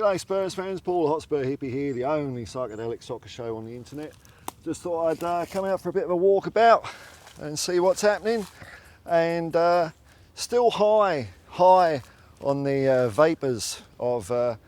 G'day Spurs fans, Paul Hotspur Hippie here, the only psychedelic soccer show on the internet. Just thought I'd come out for a bit of a walkabout and see what's happening. And still high on the vapours of, I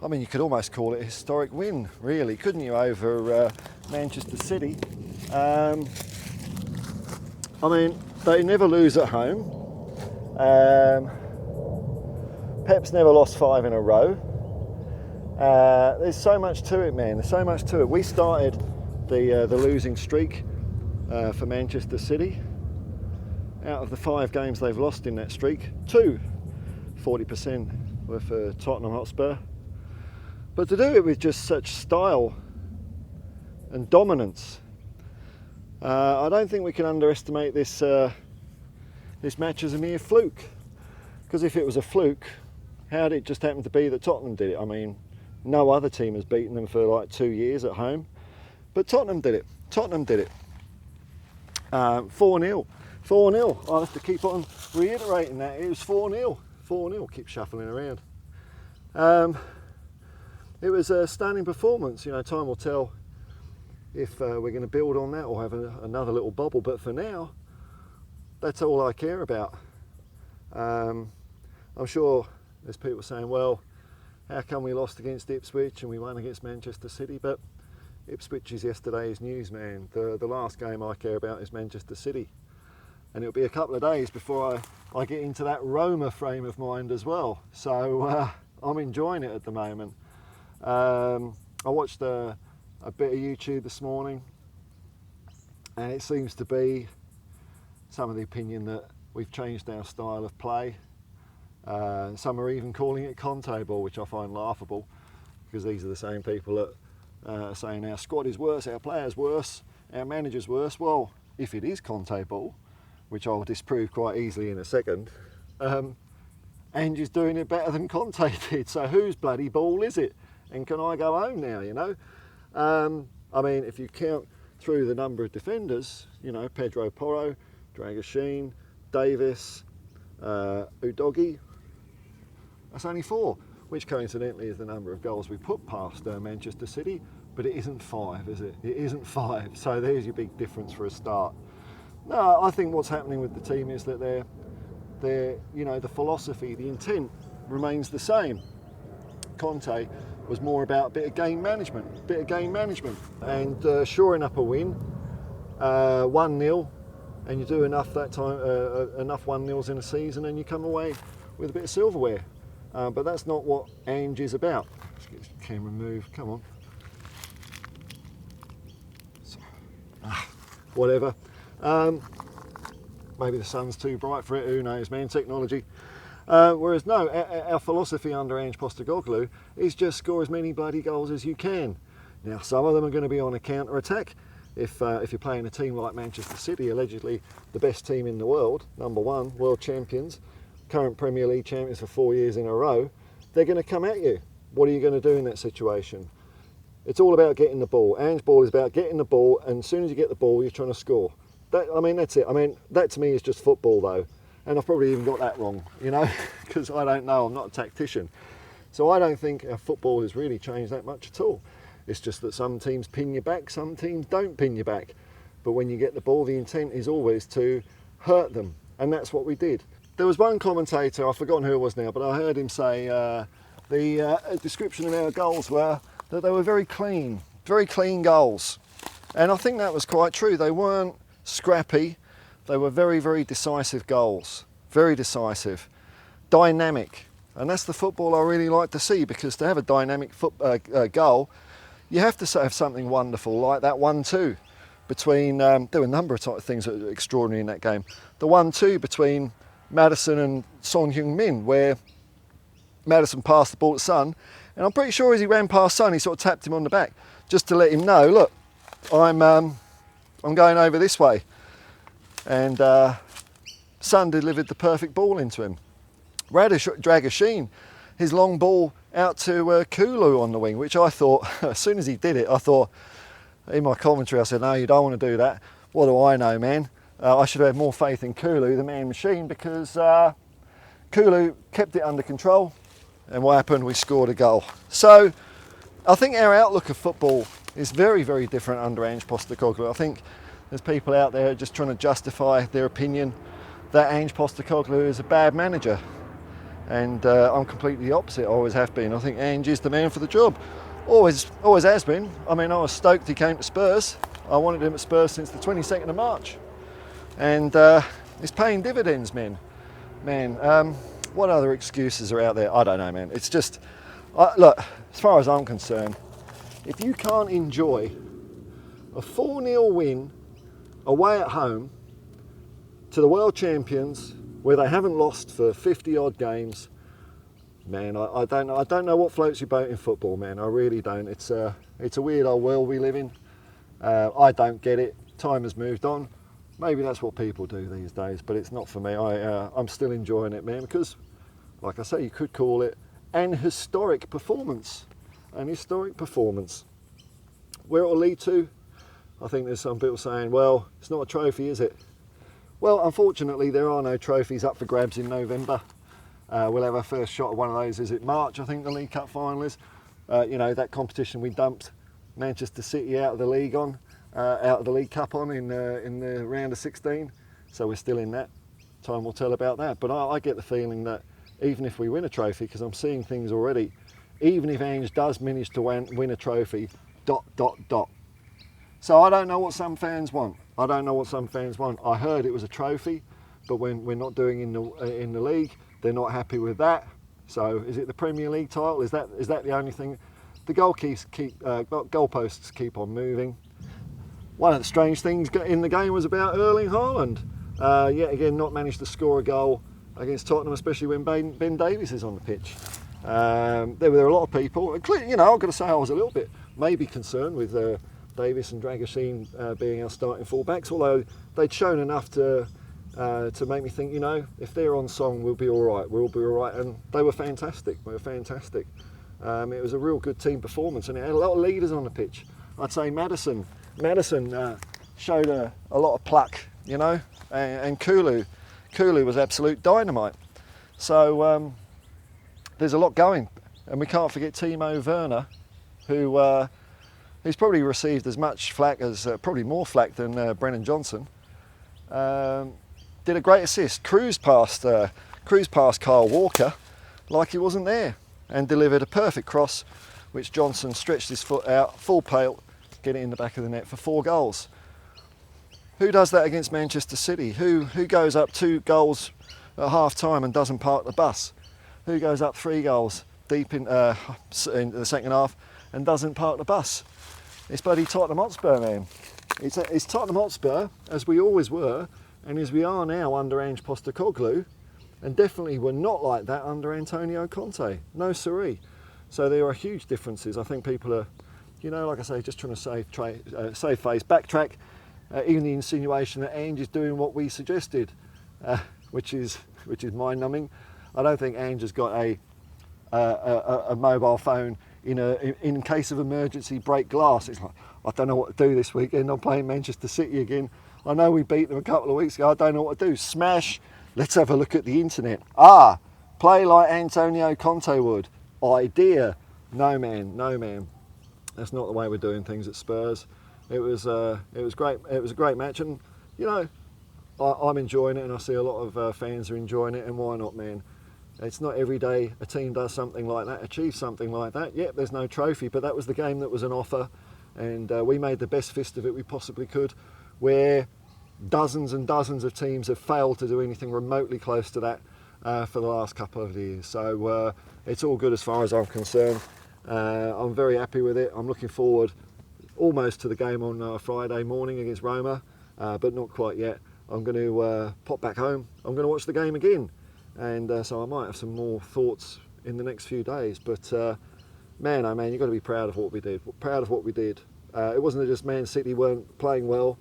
mean, you could almost call it a historic win, really, couldn't you, over Manchester City. I mean, they never lose at home. Pep's never lost 5 in a row. There's so much to it, man. There's so much to it. We started the losing streak for Manchester City. Out of the 5 games they've lost in that streak, 2, 40% were for Tottenham Hotspur. But to do it with just such style and dominance, I don't think we can underestimate this this match as a mere fluke. Because if it was a fluke, how did it just happen to be that Tottenham did it? I mean, no other team has beaten them for like 2 years at home, but Tottenham did it. Tottenham did it. 4-0. 4-0. I'll have to keep on reiterating that. It was 4-0. 4-0. Keep shuffling around. It was a stunning performance. You know, time will tell if we're going to build on that or have another little bubble. But for now, that's all I care about. I'm sure there's people saying, well, how come we lost against Ipswich and we won against Manchester City? But Ipswich is yesterday's news, man. The last game I care about is Manchester City. And it'll be a couple of days before I get into that Roma frame of mind as well. So I'm enjoying it at the moment. I watched a bit of YouTube this morning, and it seems to be some of the opinion that we've changed our style of play. Some are even calling it Conte ball, which I find laughable, because these are the same people that are saying our squad is worse, our players worse, our manager's worse. Well, if it is Conte ball, which I'll disprove quite easily in a second, Ange is doing it better than Conte did. So whose bloody ball is it? And can I go home now, you know? I mean, if you count through the number of defenders, you know, Pedro Porro, Dragoshin, Davis, Udogie, that's only 4, which coincidentally is the number of goals we put past Manchester City, but it isn't 5, is it? It isn't 5, so there's your big difference for a start. No, I think what's happening with the team is that they're, you know, the philosophy, the intent remains the same. Conte was more about a bit of game management, and shoring up a win, 1-0, and you do enough that time, enough 1-0s in a season, and you come away with a bit of silverware. But that's not what Ange is about. Let's get this camera moved. Come on. So, whatever. Maybe the sun's too bright for it. Who knows, man? Technology. Whereas no, our philosophy under Ange Postecoglou is just score as many bloody goals as you can. Now, some of them are going to be on a counter-attack. If you're playing a team like Manchester City, allegedly the best team in the world, number 1, world champions, current Premier League champions for 4 years in a row, they're going to come at you. What are you going to do in that situation? It's all about getting the ball. Ange ball is about getting the ball, and as soon as you get the ball, you're trying to score. I mean, that's it. I mean, that to me is just football, though. And I've probably even got that wrong, you know, because I don't know, I'm not a tactician. So I don't think our football has really changed that much at all. It's just that some teams pin you back, some teams don't pin you back. But when you get the ball, the intent is always to hurt them. And that's what we did. There was one commentator, I've forgotten who it was now, but I heard him say the description of our goals were that they were very clean goals. And I think that was quite true. They weren't scrappy. They were very, very decisive goals. Very decisive. Dynamic. And that's the football I really like to see, because to have a dynamic goal, you have to have something wonderful like that 1-2 between, there were a number of things that were extraordinary in that game. The 1-2 between Maddison and Son Heung-min, where Maddison passed the ball to Son, and I'm pretty sure as he ran past Son, he sort of tapped him on the back just to let him know, look, I'm going over this way. And Son delivered the perfect ball into him. Dragoshin, his long ball out to Kulu on the wing, which I thought, as soon as he did it, I thought, in my commentary, I said, no, you don't want to do that. What do I know, man? I should have had more faith in Kulu, the man machine, because Kulu kept it under control, And what happened? We scored a goal. So I think our outlook of football is very, very different under Ange Postecoglou. I think there's people out there just trying to justify their opinion that Ange Postecoglou is a bad manager. And I'm completely the opposite. I always have been. I think Ange is the man for the job. Always has been. I mean, I was stoked he came to Spurs. I wanted him at Spurs since the 22nd of March. And it's paying dividends, man. What other excuses are out there? I don't know, man. It's just, look, as far as I'm concerned, if you can't enjoy a 4-0 win away at home to the world champions, where they haven't lost for 50 odd games, man, I don't know what floats your boat in football, man. I really don't. It's a weird old world we live in. I don't get it. Time has moved on. Maybe that's what people do these days, but it's not for me. I'm still enjoying it, man, because, like I say, you could call it an historic performance. An historic performance. Where it will lead to, I think there's some people saying, well, it's not a trophy, is it? Well, unfortunately, there are no trophies up for grabs in November. We'll have our first shot of one of those. Is it March? I think the League Cup final is. That competition we dumped Manchester City out of the league on, out of the League Cup on in the round of 16. So we're still in that. Time will tell about that. But I get the feeling that even if we win a trophy, because I'm seeing things already, even if Ange does manage to win a trophy, ... So I don't know what some fans want. I heard it was a trophy, but when we're not doing in the league, they're not happy with that. So is it the Premier League title? Is that the only thing? The goalposts keep on moving. One of the strange things in the game was about Erling Haaland. Yet again, not managed to score a goal against Tottenham, especially when Ben Davies is on the pitch. There were a lot of people, including, I've got to say I was a little bit maybe concerned with Davis and Dragoshin being our starting fullbacks, although they'd shown enough to make me think, if they're on song, we'll be all right, and they were fantastic. It was a real good team performance, and it had a lot of leaders on the pitch. I'd say Madison showed a lot of pluck, and Kulu was absolute dynamite. So there's a lot going, and we can't forget Timo Werner, who's probably received as much flack as, probably more flack than Brennan Johnson. Did a great assist, cruised past Kyle Walker like he wasn't there, and delivered a perfect cross, which Johnson stretched his foot out, full pelt, get it in the back of the net for 4 goals. Who does that against Manchester City? Who goes up 2 goals at half time and doesn't park the bus? Who goes up 3 goals deep in the second half and doesn't park the bus? It's bloody Tottenham Hotspur, man. It's Tottenham Hotspur, as we always were, and as we are now under Ange Postecoglou, and definitely we're not like that under Antonio Conte. No siree. So there are huge differences. I think people are, like I say, just trying to save face, backtrack. Even the insinuation that Ange is doing what we suggested, which is mind-numbing. I don't think Ange has got a mobile phone in case of emergency break glass. It's like, I don't know what to do this weekend. I'm playing Manchester City again. I know we beat them a couple of weeks ago. I don't know what to do. Smash. Let's have a look at the internet. Play like Antonio Conte would. Idea. No, man. That's not the way we're doing things at Spurs. It was great. It was a great match, and I'm enjoying it, and I see a lot of fans are enjoying it, and why not, man? It's not every day a team does something like that, achieves something like that. Yep, there's no trophy, but that was the game that was an offer, and we made the best fist of it we possibly could, where dozens and dozens of teams have failed to do anything remotely close to that for the last couple of years. So it's all good as far as I'm concerned. I'm very happy with it. I'm looking forward almost to the game on Friday morning against Roma, but not quite yet. I'm going to pop back home. I'm going to watch the game again. And so I might have some more thoughts in the next few days. But man, oh man, you've got to be proud of what we did. It wasn't just Man City weren't playing well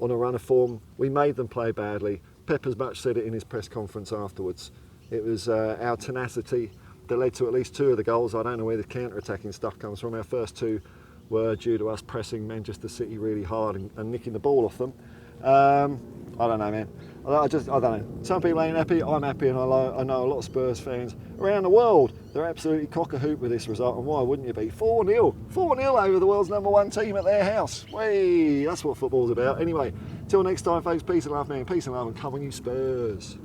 on a run of form. We made them play badly. Pep as much said it in his press conference afterwards. It was our tenacity that led to at least 2 of the goals. I don't know where the counter-attacking stuff comes from. Our first 2 were due to us pressing Manchester City really hard and nicking the ball off them. I don't know, man. I don't know. Some people ain't happy. I'm happy, and I know a lot of Spurs fans around the world. They're absolutely cock a hoop with this result, and why wouldn't you be? 4-0. 4-0 over the world's #1 team at their house. Whee! That's what football's about. Anyway, till next time, folks. Peace and love, man. Peace and love, and come on, you Spurs.